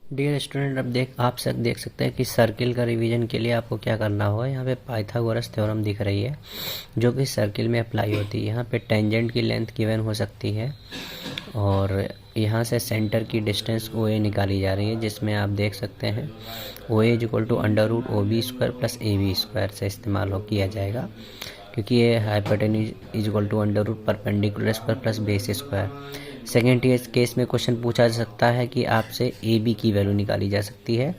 Dear student, अब आप सब देख सकते हैं कि सर्किल का रिवीजन के लिए आपको क्या करना होगा। यहाँ पे पाइथागोरस थ्योरम दिख रही है जो कि सर्किल में अप्लाई होती है। यहाँ पे टेंजेंट की लेंथ गिवन हो सकती है और यहाँ से सेंटर की डिस्टेंस ओ ए निकाली जा रही है, जिसमें आप देख सकते हैं O A equal to under root O B square plus A B square से इस्तेमाल हो किया जाएगा, क्योंकि ये hypotenuse is equal to under root perpendicular square plus base square. Second case में क्वेश्चन पूछा जा सकता है कि आपसे ए बी की वैल्यू निकाली जा सकती है,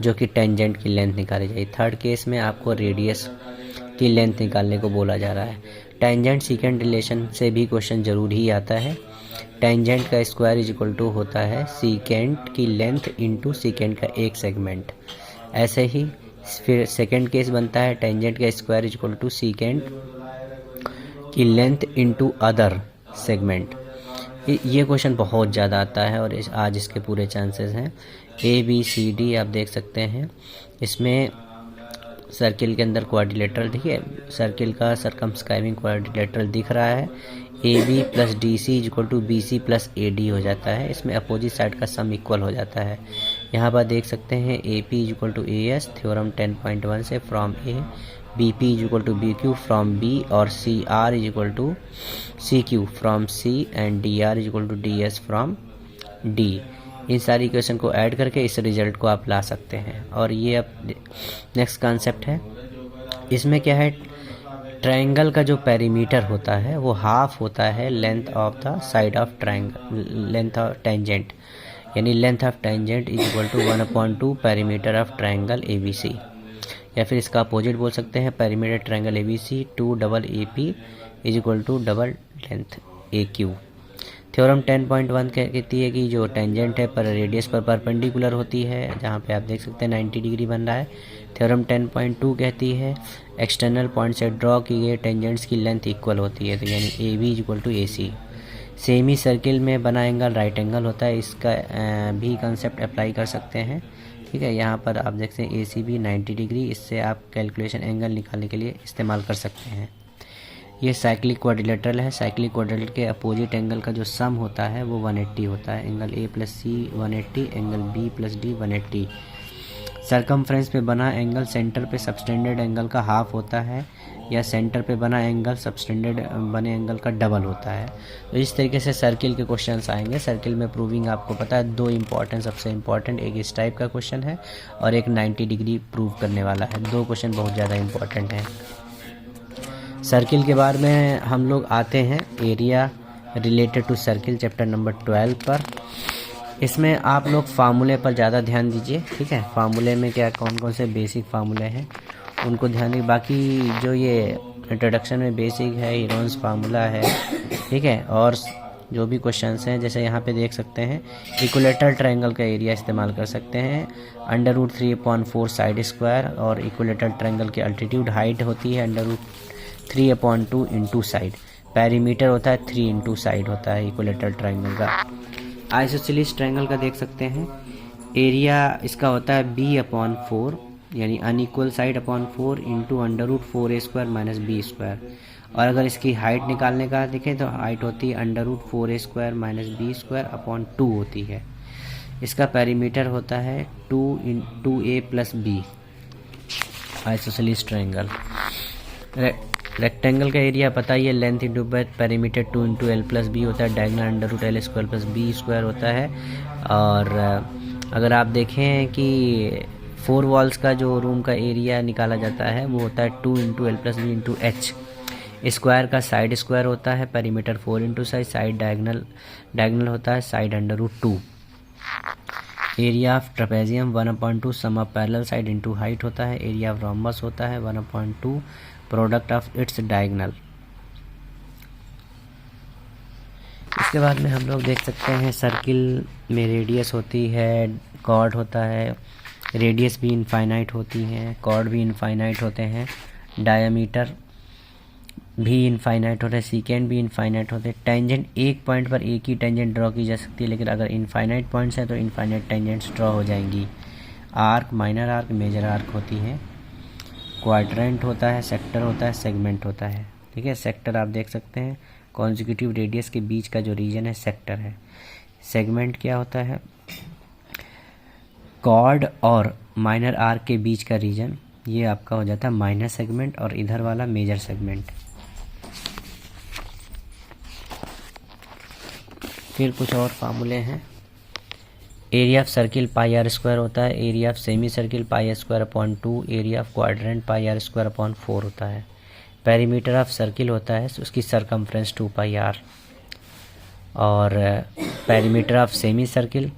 जो कि टेंजेंट की लेंथ निकाली जाएगी। थर्ड केस में आपको रेडियस की लेंथ निकालने को बोला जा रहा है। टेंजेंट सीकेंट रिलेशन से भी क्वेश्चन जरूर ही आता है। टेंजेंट का स्क्वायर इज इक्वल टू होता है सीकेंट की लेंथ इंटू सीकेंट का एक सेगमेंट। ऐसे ही फिर सेकेंड केस बनता है टेंजेंट का square is equal to secant की लेंथ इंटू अदर सेगमेंट। ये क्वेश्चन बहुत ज़्यादा आता है और आज इसके पूरे चांसेस हैं। ए बी सी डी आप देख सकते हैं। इसमें सर्किल के अंदर क्वाड्रिलेटरल देखिए, सर्किल का सरकमस्क्राइबिंग क्वाड्रिलेटरल दिख रहा है। A B plus D C is equal to B C plus A D हो जाता है। इसमें अपोजिट साइड का सम इक्वल हो जाता है। यहाँ पर देख सकते हैं A P is equal to A S theorem 10.1 से from A, B P is equal to B Q from B और C R is equal to C Q from C and D R is equal to D S from D. इन सारी equation को add करके इस result को आप ला सकते हैं। और ये अब नेक्स्ट कॉन्सेप्ट है। इसमें क्या है, ट्रायंगल का जो पेरीमीटर होता है वो हाफ होता है length of the side of triangle, length of tangent, यानी length of tangent is equal to 1/2 perimeter of triangle A B C. या फिर इसका अपोजिट बोल सकते हैं, perimeter triangle A B C 2 double A P is equal to double length A Q. Theorem 10.1 कहती है कि जो टेंजेंट है पर रेडियस पर परपेंडिकुलर होती है, जहाँ पे आप देख सकते हैं 90 डिग्री बन रहा है। थ्योरम 10.2 कहती है एक्सटर्नल पॉइंट से ड्रॉ की गए टेंजेंट्स की लेंथ इक्वल होती है, तो यानी A B is equal to A C. Semi circle में बना एंगल राइट एंगल होता है, इसका भी कंसेप्ट अप्लाई कर सकते हैं। ठीक है, यहाँ पर आप देखते हैं ए सी बी 90 डिग्री, इससे आप कैलकुलेशन एंगल निकालने के लिए इस्तेमाल कर सकते हैं। ये साइक्लिक क्वाड्रिलेटरल है। साइक्लिक क्वाड्रिलेटरल के अपोजिट एंगल का जो सम होता है वो 180 होता है। Angle A plus C 180, angle B plus D 180। Circumference पे बना एंगल सेंटर पे सबस्टेंडेड एंगल का हाफ होता है, या सेंटर पे बना एंगल सबस्टेंडेड बने एंगल का डबल होता है। तो इस तरीके से सर्किल के क्वेश्चंस आएंगे। सर्किल में प्रूविंग आपको पता है दो इम्पॉर्टेंट, सबसे इम्पॉर्टेंट एक इस टाइप का क्वेश्चन है और एक 90 डिग्री प्रूव करने वाला है। दो क्वेश्चन बहुत ज़्यादा इम्पॉर्टेंट हैं। सर्किल के बारे में हम लोग आते हैं area related to circle chapter number 12 पर। इसमें आप लोग फार्मूले पर ज़्यादा ध्यान दीजिए। ठीक है, फार्मूले में क्या कौन कौन से बेसिक फार्मूले हैं उनको ध्यान दीजिए। बाकी जो ये इंट्रोडक्शन में बेसिक है, हीरोन्स फार्मूला है, ठीक है, और जो भी क्वेश्चंस हैं जैसे यहाँ पे देख सकते हैं इक्विलेटरल ट्रायंगल का एरिया इस्तेमाल कर सकते हैं। अंडर रूट 3/4 साइड स्क्वायर, और इक्विलेटरल ट्रायंगल की अल्टीट्यूड हाइट होती है under root 3/2 into side. Perimeter होता है 3 इंटू साइड होता है इक्विलेटरल ट्रायंगल का। आइसोसेलेस ट्रायंगल का देख सकते हैं एरिया इसका होता है b/4, यानी unequal side upon 4 into under root 4a square minus B square. और अगर इसकी हाइट निकालने का देखें तो हाइट होती है under root 4a square minus B square upon 2 होती है। इसका पेरीमीटर होता है 2 a plus B. Isosceles triangle. Rectangle का एरिया पता ही है, length into breadth, perimeter 2 into L plus B होता है, diagonal under root L square plus B square होता है। और अगर आप देखें कि 4 वॉल्स का जो रूम का एरिया निकाला जाता है वो होता है 2 into L plus B into H. Square का साइड स्क्वायर होता है, पेरीमीटर 4 इंटू साइड डायगोनल होता है side under root 2। Area of trapezium 1/2 sum of parallel side into height होता है। एरिया ऑफ रोम्बस होता है 1/2 प्रोडक्ट ऑफ इट्स डायगोनल। इसके बाद में हम लोग देख सकते हैं सर्किल में रेडियस होती है, कॉर्ड होता है, रेडियस भी इनफाइनाइट होती हैं, कॉर्ड भी इनफाइनाइट होते हैं, डायमीटर भी इनफाइनाइट होता है, सीकेंड भी इनफाइनाइट होते हैं। टेंजेंट एक पॉइंट पर एक ही टेंजेंट ड्रॉ की जा सकती है, लेकिन अगर इनफाइनाइट पॉइंट्स हैं तो इनफाइनाइट टेंजेंट्स ड्रॉ हो जाएंगी। Arc, minor arc, major arc होती हैं। क्वाड्रेंट होता है, सेक्टर होता है, सेगमेंट होता है। ठीक है, सेक्टर आप देख सकते हैं कॉन्जिक्यूटिव रेडियस के बीच का जो रीजन है सेक्टर है। सेगमेंट क्या होता है, कॉर्ड और माइनर आर्क के बीच का रीजन ये आपका हो जाता है माइनर सेगमेंट और इधर वाला मेजर सेगमेंट। फिर कुछ और फार्मूले हैं। Area of circle pi are square होता है, area of semi circle pi square upon 2, area of quadrant pi are square upon 4 होता है। पेरीमीटर ऑफ सर्किल होता है उसकी सरकमफ्रेंस 2 पाई आर, और पेरीमीटर ऑफ सेमी सर्किल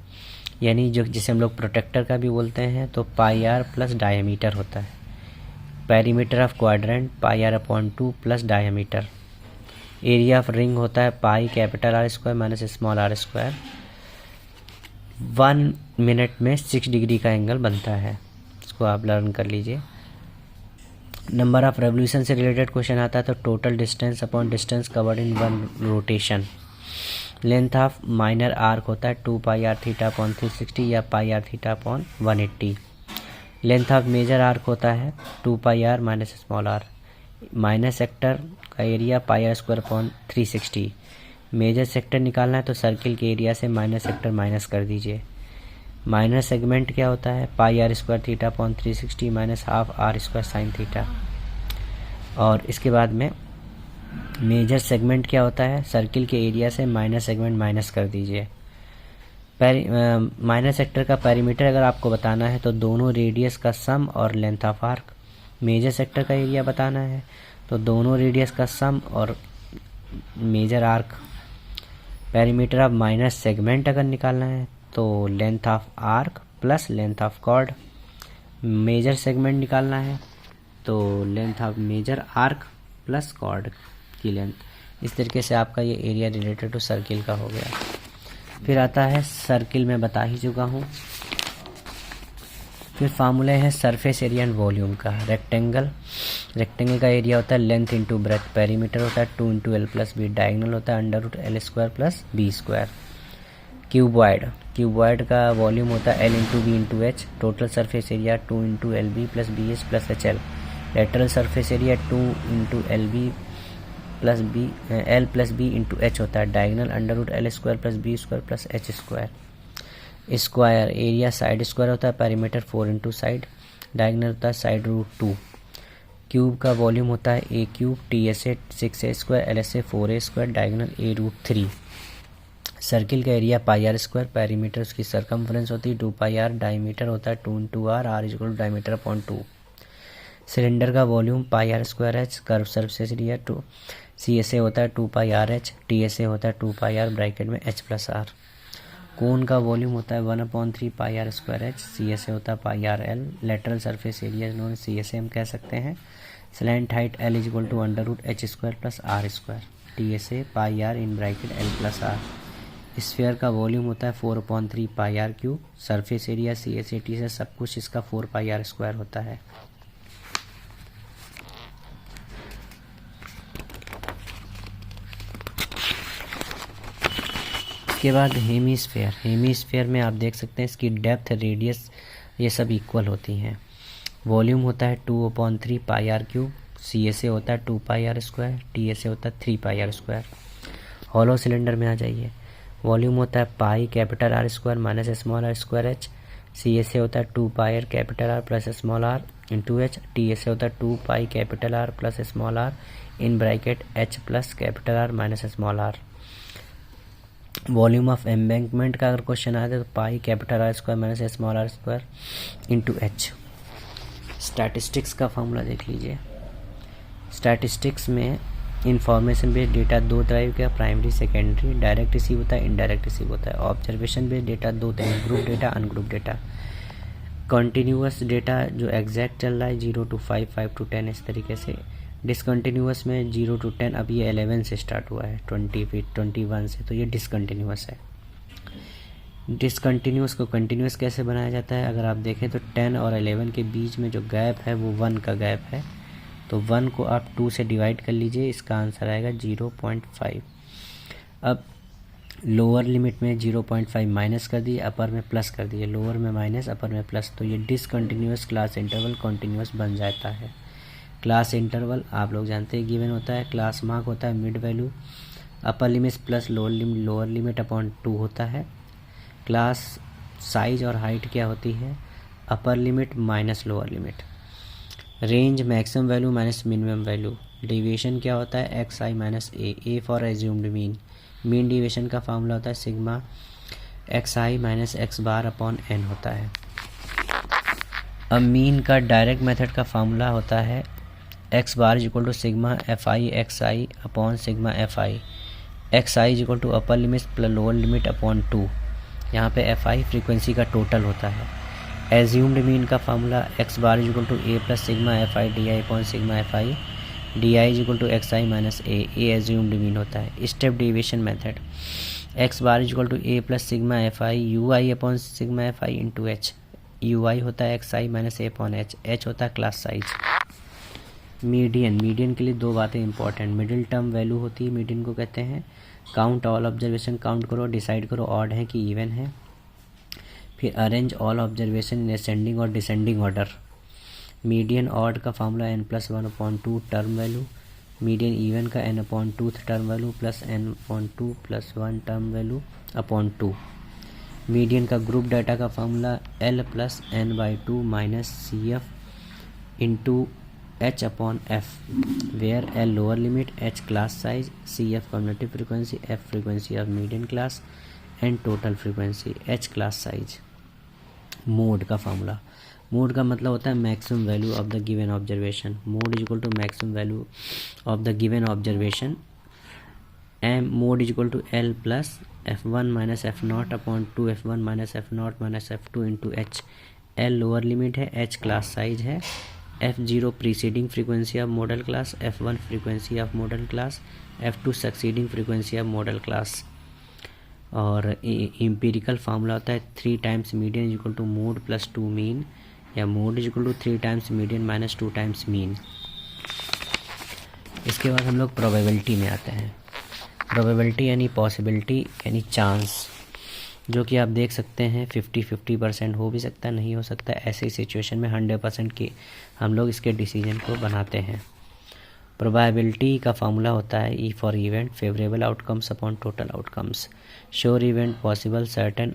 यानी जो जिसे हम लोग प्रोटेक्टर का भी बोलते हैं तो पाई आर प्लस डायमीटर होता है। Perimeter of quadrant pi R upon 2 plus diameter. Area of ring होता है pi capital R square minus small R square. 1 minute में 6 डिग्री का एंगल बनता है, इसको आप लर्न कर लीजिए। नंबर ऑफ रेवोल्यूशन से रिलेटेड क्वेश्चन आता है तो total distance upon distance covered in 1 rotation. Length of minor arc होता है 2 पाई आर थीटा अपॉन 360 या pi r theta upon 180। Length of major arc होता है 2 पाई r minus small r. Minor sector का area pi are square upon 360। Major sector निकालना है तो circle के एरिया से माइनर सेक्टर माइनस कर दीजिए। माइनर सेगमेंट क्या होता है pi are square theta upon 360 minus half r square sine theta. और इसके बाद में मेजर सेगमेंट क्या होता है, सर्किल के एरिया से माइनर सेगमेंट माइनस कर दीजिए। माइनर सेक्टर का पेरीमीटर अगर आपको बताना है तो दोनों रेडियस का सम और length of arc. Major sector का एरिया बताना है तो दोनों रेडियस का सम और major arc. Perimeter of minor segment अगर निकालना है तो length of arc plus length of chord. Major segment निकालना है तो length of major arc plus chord की लेंथ। इस तरीके से आपका ये एरिया रिलेटेड टू सर्किल का हो गया। फिर आता है सर्किल में बता ही चुका हूँ। फिर फार्मूले है सरफेस एरिया एंड वॉल्यूम का। रेक्टेंगल का एरिया होता है लेंथ इंटू ब्रेथ। पेरीमीटर होता है 2 into L plus B. Diagonal होता है under L square plus B square. Cuboid का वॉल्यूम होता है L into B into H. Total surface area 2 into L B plus B H plus H L. Lateral surface area 2 into L B plus B L plus B into H होता है। Diagonal under L square plus B square plus H square. Square area side square होता है। Perimeter 4 into side. Diagonal होता है side root 2। Cube का volume होता है A cube. T S A 6 A square L S A 4 A square. Diagonal A root 3। Circle का area pi are square. Perimeter उसकी circumference होती है 2 पाई आर। डायमीटर होता है 2 into R. R equal to diameter upon 2। Cylinder का volume pi are square H. Curve surface area 2। C S A होता है 2 पाई R H. T S A होता है 2 पाई आर ब्रैकेट में एच प्लस आर। कोन का volume होता है 1/3 pi are square H. C S A होता है pi R L. Lateral surface area known C S A हम कह सकते हैं। Slant height L is equal to under root H square plus R square. T S A pi R in bracket L plus R. Sphere का volume होता है 4/3 pi R cube. Surface area C S A T से सब कुछ इसका 4 पाई are square होता है। इसके बाद हेमीस्फेयर में आप देख सकते हैं इसकी डेप्थ रेडियस ये सब इक्वल होती हैं। वॉल्यूम होता है 2/3 pi R cube. C S A होता है 2 पाई are square. T S A होता है 3 pi are square. Hollow cylinder में आ जाइए। वॉल्यूम होता है pi capital R square minus small R square H. C S A होता है 2 पाई R capital R plus small R into H. T S A होता है 2 pi capital R plus small R in bracket H plus capital R minus small R. Volume of embankment का अगर question आए तो pi capital R square minus small R square into H. Statistics का formula देख लीजिए। Statistics में information based data 2 तरह का, प्राइमरी सेकेंडरी। डायरेक्ट रिसीव होता है, इनडायरेक्ट रिसीव होता है। ऑब्जर्वेशन बेस्ड डेटा 2 तरह, group data, ungroup data. Continuous data जो एग्जैक्ट चल रहा है 0 to 5, 5 to 10 इस तरीके से। डिसकंटिन्यूअस में 0 to 10, अब ये 11 से स्टार्ट हुआ है, 20 फिर 21 से, तो ये डिसकंटिन्यूअस है। डिसकंटिन्यूअस को कंटिन्यूअस कैसे बनाया जाता है, अगर आप देखें तो 10 और 11 के बीच में जो गैप है वो 1 का गैप है, तो 1 को आप 2 से डिवाइड कर लीजिए, इसका आंसर आएगा 0.5। अब लोअर लिमिट में 0.5 माइनस कर दिए, अपर में प्लस कर दिए, लोअर में माइनस अपर में प्लस, तो ये डिसकंटिन्यूअस क्लास इंटरवल कॉन्टिन्यूअस बन जाता है। क्लास इंटरवल आप लोग जानते हैं गिवन होता है, क्लास मार्क होता है मिड वैल्यू, अपर limit plus lower limit upon 2 होता है। क्लास साइज और हाइट क्या होती है, upper limit minus lower limit. Range maximum value minus minimum value. Deviation क्या होता है, X I minus A for assumed mean. Mean deviation का फॉर्मूला होता है sigma X I minus X bar upon N होता है। अब मीन का डायरेक्ट मेथड का फार्मूला होता है X bar is equal to sigma F I X I upon sigma F I. X I is equal to upper limit plus lower limit upon 2। यहाँ पे F I frequency का total होता है। Assumed mean का formula X bar is equal to A plus sigma F I D I upon sigma F I. D I is equal to X I minus A assumed mean होता है। Step deviation method, X bar is equal to A plus sigma F I U I upon sigma F I into H. U I होता है X I minus A upon H, H होता है class size. Median, median के लिए दो बातें important, middle term value होती है, मीडियन को कहते हैं। काउंट ऑल ऑब्जर्वेशन, काउंट करो, डिसाइड करो ऑड है कि इवन है। फिर arrange all observation in ascending और डिसेंडिंग ऑर्डर। मीडियन ऑड का formula n plus 1/2 term value. Median even का n/2 term value plus n/2 plus 1 term value upon 2। Median का ग्रुप डाटा का formula L plus n/2 minus C F into h upon f, where L lower limit, h class size, C F cumulative frequency, f frequency of median class and total frequency, h class size. Mode का formula, mode का मतलब होता है maximum value of the given observation. Mode is equal to maximum value of the given observation. M mode is equal to L plus f1 minus F naught upon 2 f1 minus F naught minus f2 into H. L lower limit है, h class size है, f0 preceding frequency of modal class, f1 frequency of modal class, f2 succeeding frequency of modal class. और empirical formula होता है 3 times median is equal to mode plus 2 mean, या mode is equal to 3 times median minus 2 times mean. इसके बाद हम लोग probability में आते हैं। प्रोबेबिलिटी यानी पॉसिबिलिटी यानी चांस, जो कि आप देख सकते हैं 50-50% हो भी सकता है, नहीं हो सकता है। ऐसी सिचुएशन में 100% की हम लोग इसके डिसीजन को बनाते हैं। प्रोबेबिलिटी का फार्मूला होता है E for event favourable outcomes upon total outcomes. Sure event possible certain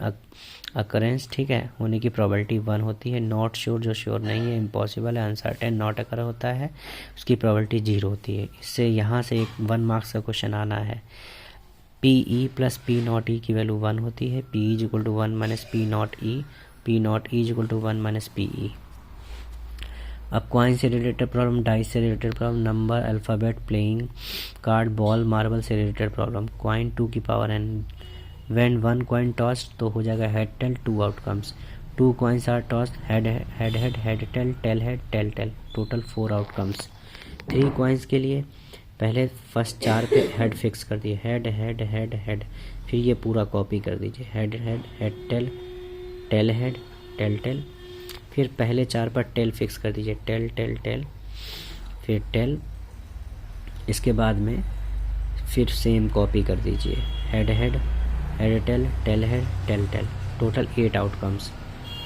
occurrence, ठीक है, होने की प्रोबेबिलिटी 1 होती है। नॉट श्योर जो श्योर नहीं है, इम्पॉसिबल है, अनसर्टेन नॉट अकर होता है, उसकी प्रोबेबिलिटी 0 होती है। इससे यहाँ से एक 1 मार्क्स का क्वेश्चन आना है। P E plus P not E की वैल्यू 1 होती है। P is equal to 1 minus P not E, P not E is equal to 1 minus P E. अब कॉइन से रिलेटेड प्रॉब्लम, डाइस से related problem, number, alphabet, playing card, ball, marble से related problem. Coin 2 की power n, when 1 coin toss तो हो जाएगा head tail, 2 outcomes. 2 coins are toss, head head head head tail, tail head tail tail, total 4 outcomes. 3 coins के लिए पहले first 4 पे head fix कर दिए, हेड हेड हेड हेड, फिर ये पूरा कॉपी कर दीजिए, head head head tail, tail head tail tail, फिर पहले 4 पर टेल फिक्स कर दीजिए, टेल टेल टेल, फिर टेल। इसके बाद में फिर सेम कॉपी कर दीजिए, head head head tail, tail head tail tail, total 8 outcomes.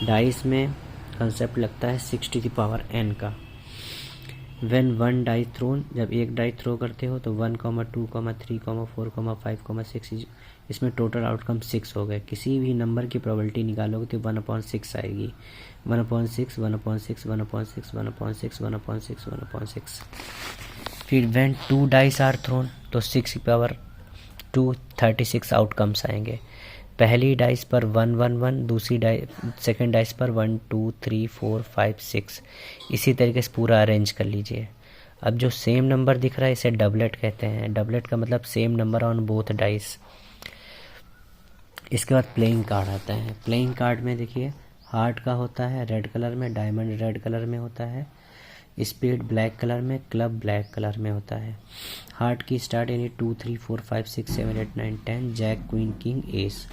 Dice में कंसेप्ट लगता है 6 टू द पावर n का। व्हेन 1 डाई थ्रोन, जब एक डाई थ्रो करते हो तो 1, 2, 3, 4, 5, 6, इसमें टोटल आउटकम 6 हो गए। किसी भी नंबर की प्रोबेबिलिटी निकालोगे तो 1/6 आएगी, 1/6, 1/6, 1/6, 1/6, 1/6, 1/6। फिर व्हेन 2 डाइस आर थ्रोन तो 6 की पावर 2, 36 आउटकम्स आएंगे। पहली डाइस पर 1 1 1, दूसरी सेकेंड डाइस पर 1 2 3 4 5 6, इसी तरीके से पूरा अरेंज कर लीजिए। अब जो सेम नंबर दिख रहा है इसे डबलेट कहते हैं। डबलेट का मतलब same number on both dice. इसके बाद प्लेइंग कार्ड आता है। प्लेइंग कार्ड में देखिए हार्ट का होता है रेड कलर में, डायमंड रेड कलर में होता है, स्पेड ब्लैक कलर में, क्लब ब्लैक कलर में होता है। हार्ट की स्टार्ट यानी 2 3 4 5 6 7 8 9 10, जैक क्वीन किंग एस,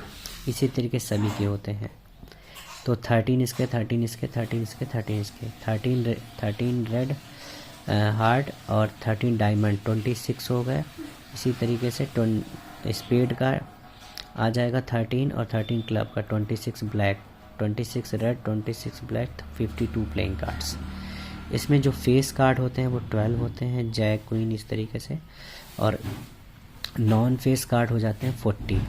इसी तरीके सभी के होते हैं। तो 13 इसके, 13 इसके, 13 इसके, 13 इसके, 13 रेड हार्ट और 13 डायमंड, 26 हो गए। इसी तरीके से स्पेड का आ जाएगा 13 और 13 क्लब का 26 black, 26 red, 26 black, 52 playing cards. इसमें जो फेस कार्ड होते हैं वो 12 होते हैं, जैक क्वीन इस तरीके से, और नॉन फेस कार्ड हो जाते हैं 40।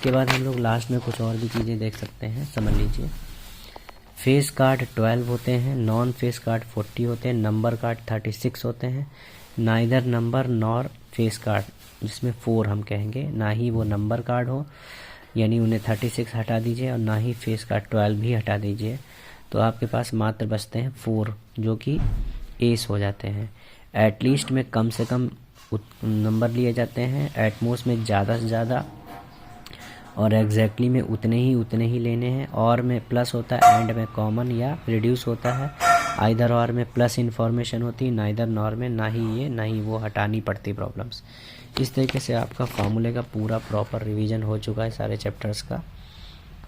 इसके बाद हम लोग लास्ट में कुछ और भी चीज़ें देख सकते हैं, समझ लीजिए। फेस कार्ड 12 होते हैं, नॉन फेस कार्ड 40 होते हैं, नंबर कार्ड 36 होते हैं। Neither number nor face card, जिसमें 4 हम कहेंगे, ना ही वो नंबर कार्ड हो, यानी उन्हें 36 हटा दीजिए, और ना ही फेस कार्ड 12 भी हटा दीजिए। तो आपके पास मात्र बचते हैं 4, जो कि एस हो जाते हैं। एटलीस्ट में कम से कम नंबर लिए जाते हैं, एटमोस्ट में ज़्यादा से ज़्यादा, और एग्जैक्टली में उतने ही लेने हैं। और में प्लस होता है, एंड में कॉमन या रिड्यूस होता है, आइदर और में प्लस इन्फॉर्मेशन होती है, नाइदर नॉर में ना ही ये ना ही वो हटानी पड़ती प्रॉब्लम्स। इस तरीके से आपका फार्मूले का पूरा प्रॉपर रिवीजन हो चुका है सारे चैप्टर्स का।